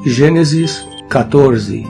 Gênesis 14.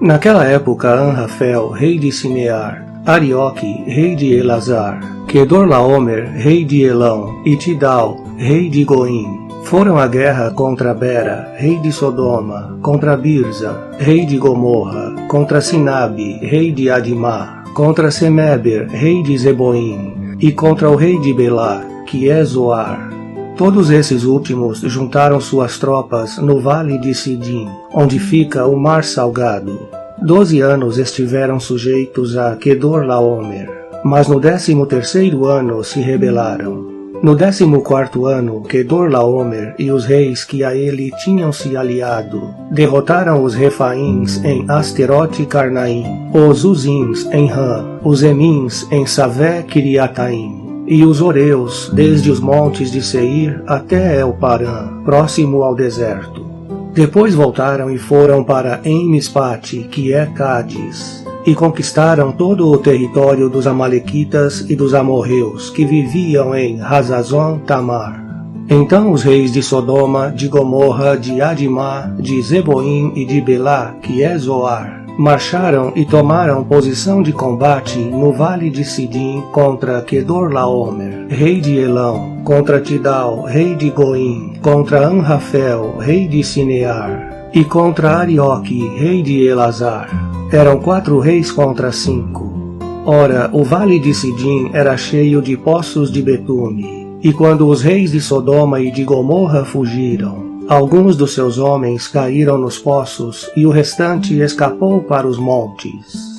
Naquela época Anrafel, rei de Sinear, Arioque, rei de Elazar, Quedorlaomer, rei de Elão, e Tidal, rei de Goim, foram à guerra contra Bera, rei de Sodoma, contra Birza, rei de Gomorra, contra Sinabe, rei de Adimá, contra Semeber, rei de Zeboim, e contra o rei de Belá, que é Zoar. Todos esses últimos juntaram suas tropas no vale de Sidim, onde fica o mar salgado. 12 anos estiveram sujeitos a Quedorlaomer, mas no 13º ano se rebelaram. No 14º ano, Quedorlaomer e os reis que a ele tinham se aliado derrotaram os Refaíns em Asterote Carnaim, os Uzins em Ram, os Emins em Savé Kiriataim, e os Oreus desde os montes de Seir até El-Parã, próximo ao deserto. Depois voltaram e foram para En-Mispate, que é Cádiz, e conquistaram todo o território dos Amalequitas e dos amorreus que viviam em Hazazon Tamar. Então os reis de Sodoma, de Gomorra, de Adimá, de Zeboim e de Belá, que é Zoar, marcharam e tomaram posição de combate no vale de Sidim contra Quedorlaomer, rei de Elão, contra Tidal, rei de Goim, contra Anrafel, rei de Sinear, e contra Arioque, rei de Elazar. Eram 4 reis contra 5. Ora, o vale de Sidim era cheio de poços de betume, e quando os reis de Sodoma e de Gomorra fugiram, alguns dos seus homens caíram nos poços e o restante escapou para os montes.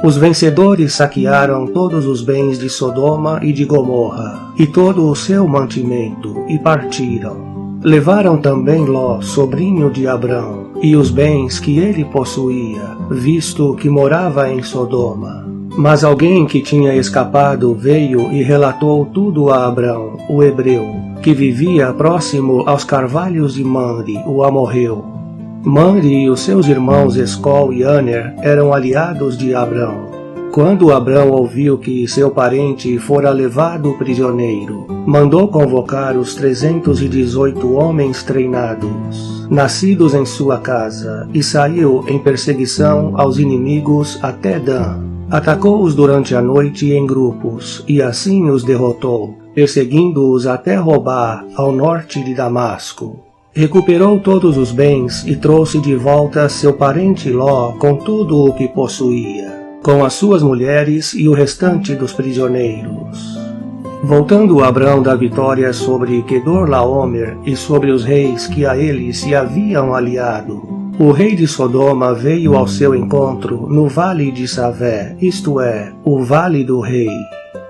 Os vencedores saquearam todos os bens de Sodoma e de Gomorra e todo o seu mantimento e partiram. Levaram também Ló, sobrinho de Abrão, e os bens que ele possuía, visto que morava em Sodoma. Mas alguém que tinha escapado veio e relatou tudo a Abrão, o hebreu, que vivia próximo aos carvalhos de Mamre, o amorreu. Mamre e os seus irmãos Escol e Aner eram aliados de Abrão. Quando Abrão ouviu que seu parente fora levado prisioneiro, mandou convocar os 318 homens treinados, nascidos em sua casa, e saiu em perseguição aos inimigos até Dan. Atacou-os durante a noite em grupos, e assim os derrotou, perseguindo-os até Robá, ao norte de Damasco. Recuperou todos os bens e trouxe de volta seu parente Ló com tudo o que possuía, com as suas mulheres e o restante dos prisioneiros. Voltando Abrão da vitória sobre Quedorlaomer e sobre os reis que a ele se haviam aliado, o rei de Sodoma veio ao seu encontro no vale de Savé, isto é, o vale do rei.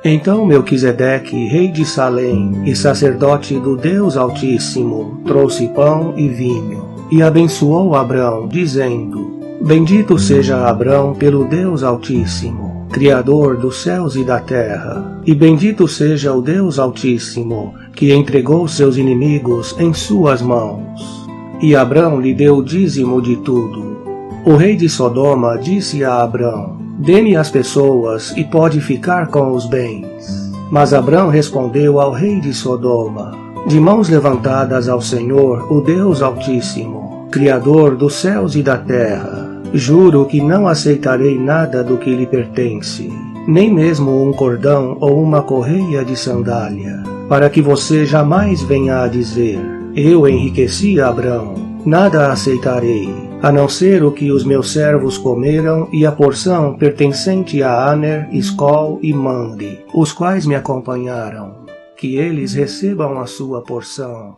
Então Melquisedeque, rei de Salém e sacerdote do Deus Altíssimo, trouxe pão e vinho, e abençoou Abrão, dizendo: Bendito seja Abrão pelo Deus Altíssimo, Criador dos céus e da terra, e bendito seja o Deus Altíssimo, que entregou seus inimigos em suas mãos. E Abrão lhe deu o dízimo de tudo. O rei de Sodoma disse a Abrão: Dê-me as pessoas e pode ficar com os bens. Mas Abrão respondeu ao rei de Sodoma: De mãos levantadas ao Senhor, o Deus Altíssimo, Criador dos céus e da terra, juro que não aceitarei nada do que lhe pertence, nem mesmo um cordão ou uma correia de sandália, para que você jamais venha a dizer: Eu enriqueci Abrão. Nada aceitarei, a não ser o que os meus servos comeram e a porção pertencente a Aner, Escol e Mamre, os quais me acompanharam. Que eles recebam a sua porção.